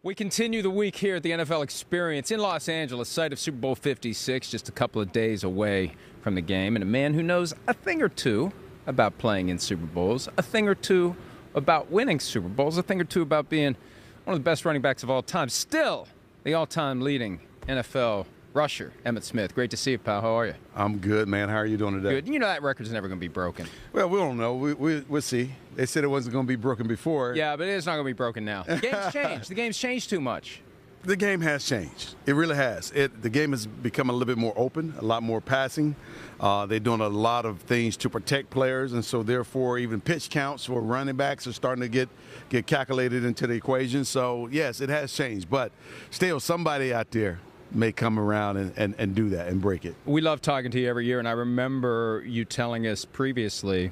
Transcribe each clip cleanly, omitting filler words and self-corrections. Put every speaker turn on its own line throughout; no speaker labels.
We continue the week here at the NFL Experience in Los Angeles, site of Super Bowl 56, just a couple of days away from the game. And a man who knows a thing or two about playing in Super Bowls, a thing or two about winning Super Bowls, a thing or two about being one of the best running backs of all time. Still, the all-time leading NFL rusher, Emmitt Smith. Great to see you, pal. How are you?
I'm good, man. How are you doing today?
Good. You know that record's never going to be broken.
Well, we don't know. We'll see. They said it wasn't going to be broken before.
Yeah, but it's not going to be broken now. The game's changed. The game's changed too much.
The game has changed. It really has. The game has become a little bit more open, a lot more passing. They're doing a lot of things to protect players, and so therefore even pitch counts for running backs are starting to get calculated into the equation. So, yes, it has changed. But still, somebody out there may come around and do that and break it.
We love talking to you every year, and I remember you telling us previously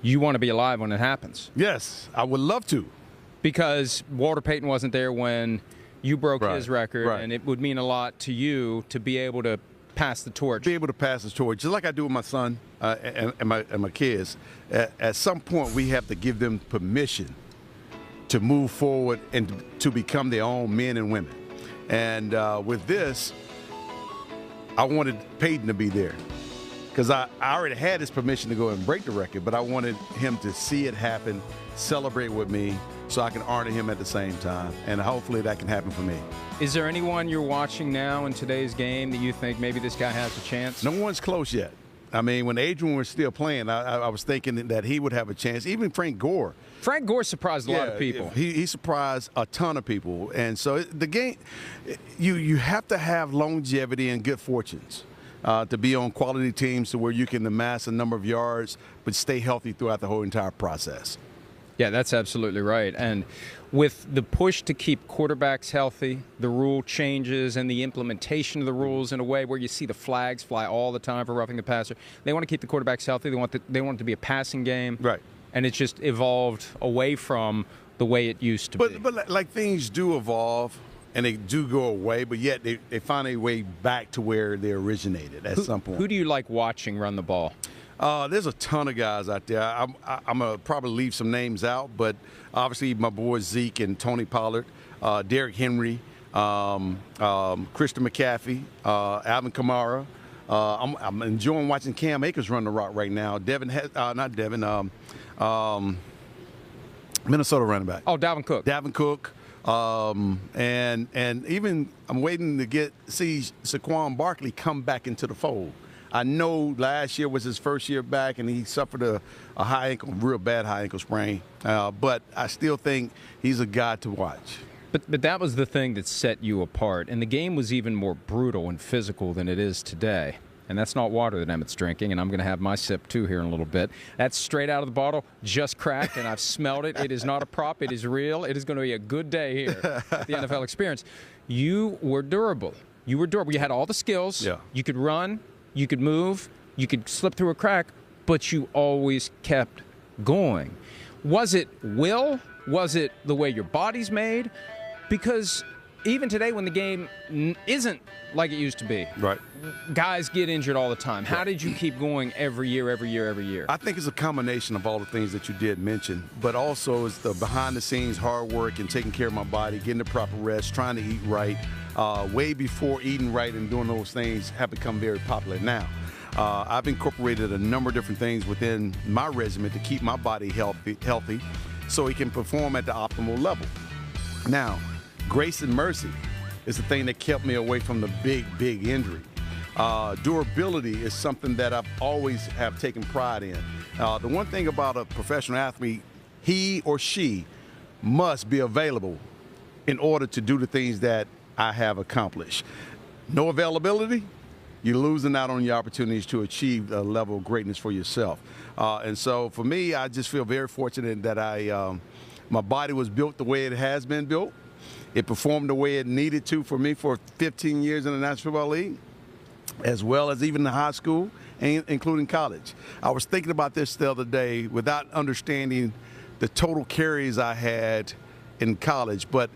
you want to be alive when it happens.
Yes, I would love to.
Because Walter Payton wasn't there when you broke his record, and it would mean a lot to you to be able to pass the torch.
Be able to pass the torch, just like I do with my son and my kids. At some point, we have to give them permission to move forward and to become their own men and women. And with this, I wanted Peyton to be there because I already had his permission to go and break the record, but I wanted him to see it happen, celebrate with me, so I can honor him at the same time. And hopefully that can happen for me.
Is there anyone you're watching now in today's game that you think maybe this guy has a chance?
No one's close yet. I mean, when Adrian was still playing, I was thinking that he would have a chance. Even Frank Gore.
Frank Gore surprised a lot of people.
He surprised a ton of people. And so the game, you have to have longevity and good fortunes to be on quality teams to where you can amass a number of yards but stay healthy throughout the whole entire process.
Yeah, that's absolutely right. And with the push to keep quarterbacks healthy, the rule changes and the implementation of the rules in a way where you see the flags fly all the time for roughing the passer. They want to keep the quarterbacks healthy. They want it to be a passing game.
Right.
And it's just evolved away from the way it used to be.
But like things do evolve and they do go away, but yet they find a way back to where they originated at some point.
Who do you like watching run the ball?
There's a ton of guys out there. I'm going to probably leave some names out, but obviously my boys Zeke and Tony Pollard, Derrick Henry, Christian McCaffrey, Alvin Kamara. I'm enjoying watching Cam Akers run the rock right now. Minnesota running back.
Oh, Dalvin Cook.
Dalvin Cook. And even I'm waiting to see Saquon Barkley come back into the fold. I know last year was his first year back, and he suffered a real bad high ankle sprain. But I still think he's a guy to watch.
But that was the thing that set you apart. And the game was even more brutal and physical than it is today. And that's not water that Emmitt's drinking, and I'm going to have my sip, too, here in a little bit. That's straight out of the bottle, just cracked, and I've smelled it. It is not a prop. It is real. It is going to be a good day here at the NFL Experience. You were durable. You had all the skills.
Yeah.
You could run. You could move. You could slip through a crack, but you always kept going. Was it will? Was it the way your body's made? Because even today when the game isn't like it used to be,
right,
guys get injured all the time. How did you keep going every year?
I think it's a combination of all the things that you did mention, but also it's the behind-the-scenes hard work and taking care of my body, getting the proper rest, trying to eat right. Way before eating right and doing those things have become very popular now. I've incorporated a number of different things within my regimen to keep my body healthy so it can perform at the optimal level. Now, grace and mercy is the thing that kept me away from the big injury. Durability is something that I've always have taken pride in. The one thing about a professional athlete, he or she must be available in order to do the things that I have accomplished. No availability, you're losing out on your opportunities to achieve a level of greatness for yourself. And so for me, I just feel very fortunate that my body was built the way it has been built. It performed the way it needed to for me for 15 years in the National Football League, as well as even in high school, and including college. I was thinking about this the other day without understanding the total carries I had in college, but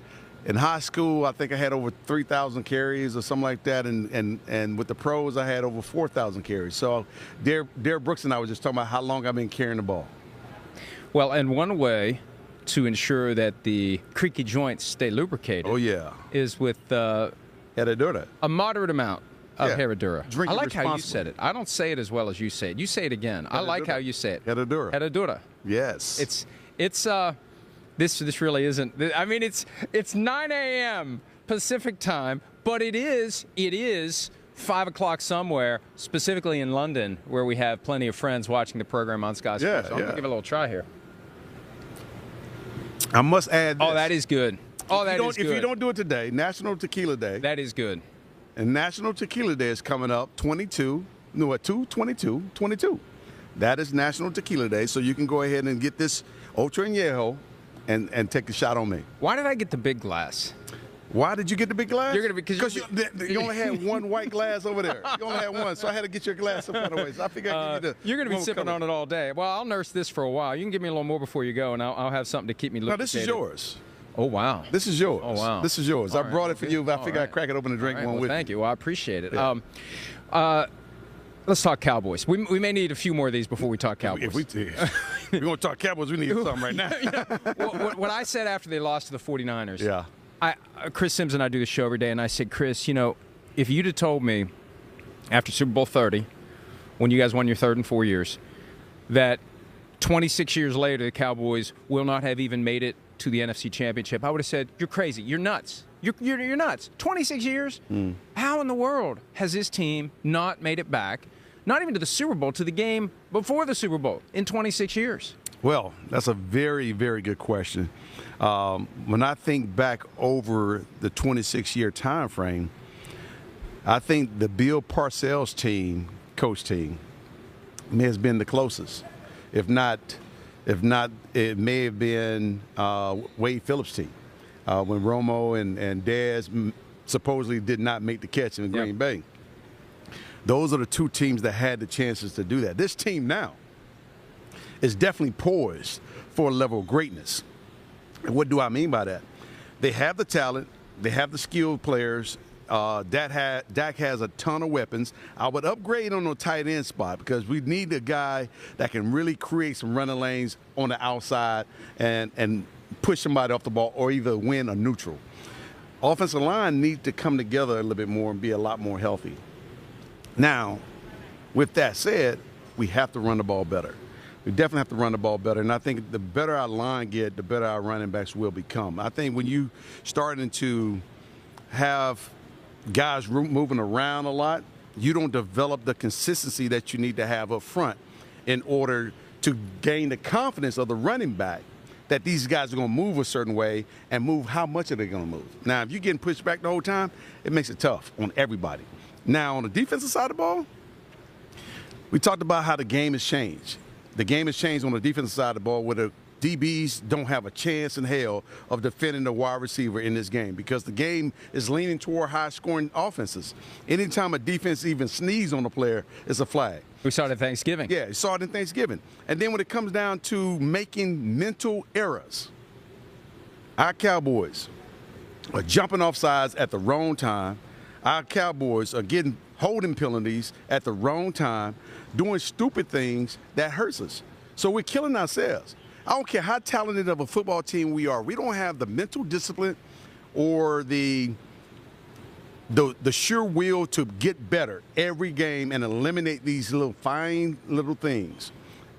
in high school, I think I had over 3,000 carries or something like that, and with the pros, I had over 4,000 carries. So Derek Brooks and I were just talking about how long I've been carrying the ball.
Well, and one way to ensure that the creaky joints stay lubricated.
Oh, yeah.
Is with
Herradura.
a moderate amount of Herradura.
Drink
I
it
like how you
responsibly.
said it. I don't say it as well as you say it. You say it again. I like how you say it.
Herradura.
Herradura.
Yes.
This really isn't. I mean, it's 9 a.m. Pacific time, but it is 5 o'clock somewhere, specifically in London, where we have plenty of friends watching the program on Sky Sports. So I'm gonna give it a little try here.
I must add this.
Oh, that is good. Oh, that is good.
If you don't do it today, National Tequila Day.
That is good.
And National Tequila Day is coming up 22. That is National Tequila Day, so you can go ahead and get this Ultra Añejo and take a shot on me.
Why did I get the big glass?
Why did you get the big glass?
Because
you only had one white glass over there. You only had one, so I had to get your glass some other way. So I figured I'd give you the.
You're going to be sipping on it all day. Well, I'll nurse this for a while. You can give me a little more before you go, and I'll have something to keep me lubricated.
No, this is yours.
Oh, wow.
This is yours.
Oh, wow.
This is yours.
All
I
right.
brought it for you, but I figured I'd crack it open and drink one with you.
Thank you. Well, I appreciate it.
Yeah.
Let's talk Cowboys. We may need a few more of these before we talk Cowboys.
If we're going to talk Cowboys, we need something right now.
What I said after they lost to the 49ers.
Yeah.
Chris Sims and I do the show every day, and I said, Chris, if you'd have told me after Super Bowl 30, when you guys won your third in 4 years, that 26 years later the Cowboys will not have even made it to the NFC Championship, I would have said, you're crazy. You're nuts. You're nuts. 26 years? How in the world has this team not made it back, not even to the Super Bowl, to the game before the Super Bowl in 26 years?
Well, that's a very, very good question. When I think back over the 26-year time frame, I think the Bill Parcells coach team, has been the closest. If not, it may have been Wade Phillips' team when Romo and Dez supposedly did not make the catch in Green Bay. Those are the two teams that had the chances to do that. This team now is definitely poised for a level of greatness. And what do I mean by that? They have the talent. They have the skilled players. Dak has a ton of weapons. I would upgrade on the tight end spot because we need a guy that can really create some running lanes on the outside and push somebody off the ball or either win or neutral. Offensive line needs to come together a little bit more and be a lot more healthy. Now, with that said, we have to run the ball better. We definitely have to run the ball better, and I think the better our line get, the better our running backs will become. I think when you starting to have guys moving around a lot, you don't develop the consistency that you need to have up front in order to gain the confidence of the running back that these guys are going to move a certain way and move how much are they going to move. Now, if you're getting pushed back the whole time, it makes it tough on everybody. Now, on the defensive side of the ball, we talked about how the game has changed. The game has changed on the defensive side of the ball where the DBs don't have a chance in hell of defending the wide receiver in this game because the game is leaning toward high-scoring offenses. Anytime a defense even sneezes on a player, it's a flag.
We saw it at Thanksgiving.
Yeah, you saw it in Thanksgiving. And then when it comes down to making mental errors, our Cowboys are jumping off sides at the wrong time. Our Cowboys are getting holding penalties at the wrong time, doing stupid things that hurts us. So we're killing ourselves. I don't care how talented of a football team we are. We don't have the mental discipline or the sure will to get better every game and eliminate these little fine little things.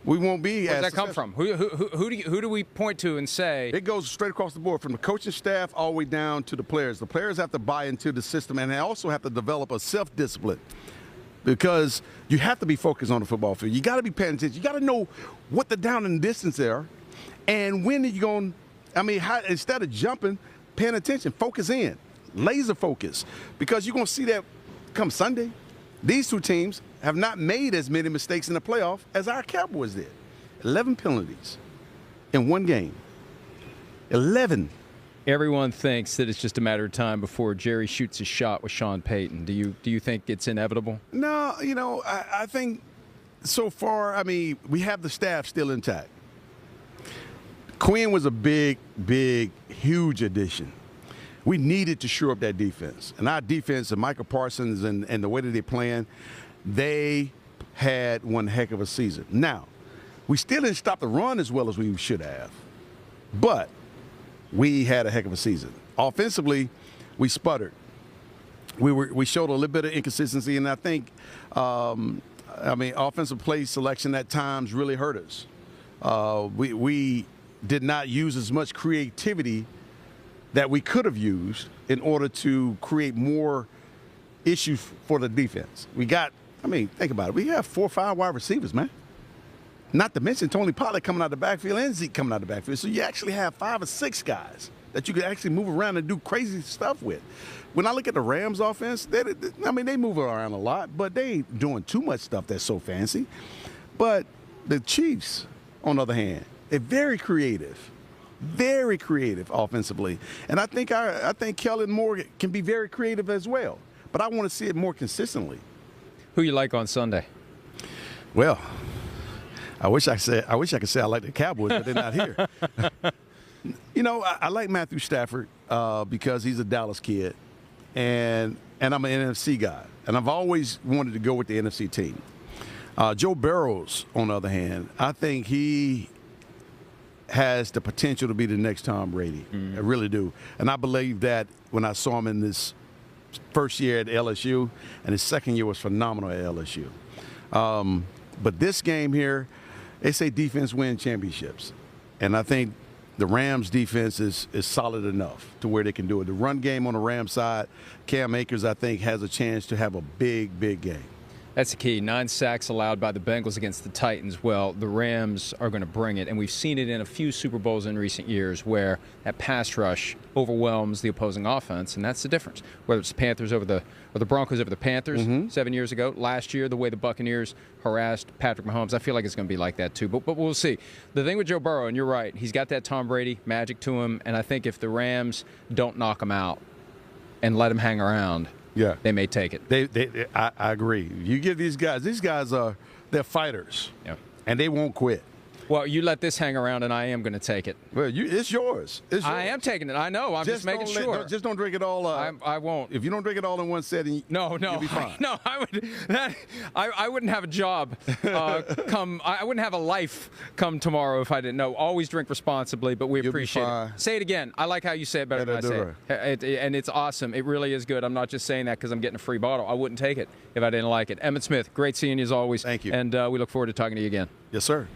We won't be
Where
as
does that come from? Who do we point to and say?
It goes straight across the board from the coaching staff all the way down to the players. The players have to buy into the system, and they also have to develop a self-discipline because you have to be focused on the football field. You got to be paying attention. You got to know what the down and distance are, and when are you going – instead of jumping, paying attention, focus in, laser focus, because you're going to see that come Sunday. These two teams have not made as many mistakes in the playoff as our Cowboys did. 11 penalties in one game. 11.
Everyone thinks that it's just a matter of time before Jerry shoots his shot with Sean Payton. Do you think it's inevitable?
No, I think so far, we have the staff still intact. Quinn was a big, huge addition. We needed to shore up that defense. And our defense, and Michael Parsons and the way that they're playing, they had one heck of a season. Now, we still didn't stop the run as well as we should have. But we had a heck of a season. Offensively, we sputtered. We showed a little bit of inconsistency, and I think, offensive play selection at times really hurt us. We did not use as much creativity that we could have used in order to create more issues for the defense. Think about it. We have 4 or 5 wide receivers, man. Not to mention Tony Pollard coming out of the backfield and Zeke coming out of the backfield. So you actually have 5 or 6 guys that you can actually move around and do crazy stuff with. When I look at the Rams offense, they move around a lot, but they ain't doing too much stuff that's so fancy. But the Chiefs, on the other hand, they're very creative offensively. And I think Kellen Moore can be very creative as well. But I want to see it more consistently.
Who you like on Sunday?
Well, I wish I could say I like the Cowboys, but they're not here. I like Matthew Stafford because he's a Dallas kid, and I'm an NFC guy, and I've always wanted to go with the NFC team. Joe Burrows, on the other hand, I think he has the potential to be the next Tom Brady. I really do, and I believe that when I saw him in this first year at LSU, and his second year was phenomenal at LSU. But this game here, they say defense wins championships. And I think the Rams defense is solid enough to where they can do it. The run game on the Rams side, Cam Akers, I think, has a chance to have a big, big game.
That's the key. 9 sacks allowed by the Bengals against the Titans. Well, the Rams are going to bring it, and we've seen it in a few Super Bowls in recent years where that pass rush overwhelms the opposing offense, and that's the difference. Whether it's the Panthers or the Broncos over the Panthers 7 years ago, last year, the way the Buccaneers harassed Patrick Mahomes, I feel like it's going to be like that too. But we'll see. The thing with Joe Burrow, and you're right, he's got that Tom Brady magic to him, and I think if the Rams don't knock him out and let him hang around,
yeah,
they may take it.
I agree. You give these guys they're fighters,
yeah,
and they won't quit.
Well, you let this hang around, and I am going to take it.
Well, it's yours.
I am taking it. I know. I'm just making sure.
Just don't drink it all.
I won't.
If you don't drink it all in one setting,
you'll
be fine.
No, I wouldn't have a job I wouldn't have a life come tomorrow if I didn't know. Always drink responsibly, but we appreciate it. Say it again. I like how you say it better than I say it. And it's awesome. It really is good. I'm not just saying that because I'm getting a free bottle. I wouldn't take it if I didn't like it. Emmitt Smith, great seeing you as always.
Thank you.
And we look forward to talking to you again.
Yes, sir.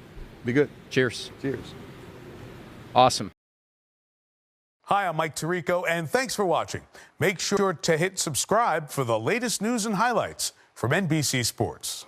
Be good.
Cheers.
Cheers.
Awesome.
Hi, I'm Mike Tirico, and thanks for watching. Make sure to hit subscribe for the latest news and highlights from NBC Sports.